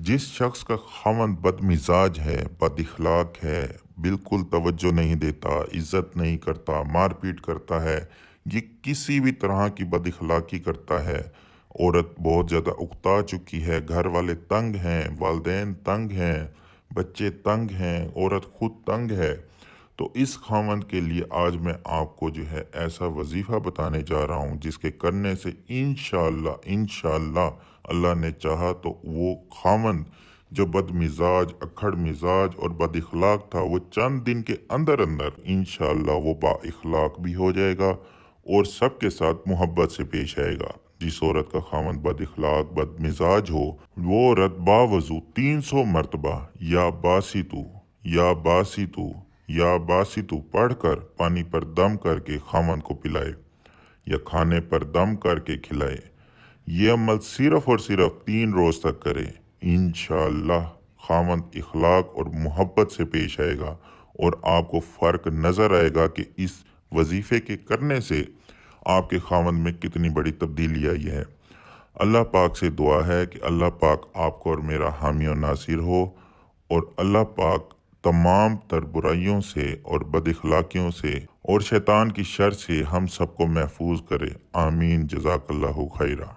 जिस शख्स का खामन बदमिजाज है, बद इखलाक है, बिल्कुल तवज्जो नहीं देता, इज्जत नहीं करता, मार पीट करता है, ये किसी भी तरह की बद इखलाकी करता है, औरत बहुत ज़्यादा उकता चुकी है, घर वाले तंग हैं, वालदेन तंग हैं, बच्चे तंग हैं, औरत खुद तंग है, तो इस खामन के लिए आज मैं आपको जो है ऐसा वजीफ़ा बताने जा रहा हूँ जिसके करने से इंशाअल्लाह इंशाअल्लाह अल्लाह ने चाहा तो वो खामन जो बदमिजाज अक्खड़ मिजाज और बद इखलाक था वो चंद दिन के अंदर अंदर इंशाअल्लाह वो बा इखलाक भी हो जाएगा और सबके साथ मोहब्बत से पेश आएगा। जिस औरत का खामन बद इखलाक बद मिजाज हो वो औरत बावजू 300 मरतबा या बासी तू या बासी तू या बासी तू पढ़कर पानी पर दम करके खामन को पिलाए या खाने पर दम करके खिलाए। ये अमल सिर्फ और सिर्फ 3 रोज तक करे। इंशाअल्लाह खामन इखलाक और मोहब्बत से पेश आएगा और आपको फ़र्क नज़र आएगा कि इस वजीफ़े के करने से आपके खामन में कितनी बड़ी तब्दीली आई है। अल्लाह पाक से दुआ है कि अल्लाह पाक आपको और मेरा हामी और नासिर हो और अल्लाह पाक तमाम तर बुराइयों से और बद इखलाकियों से और शैतान की शर से हम सबको महफूज करे। आमीन। जज़ाकल्लाहु खैरा।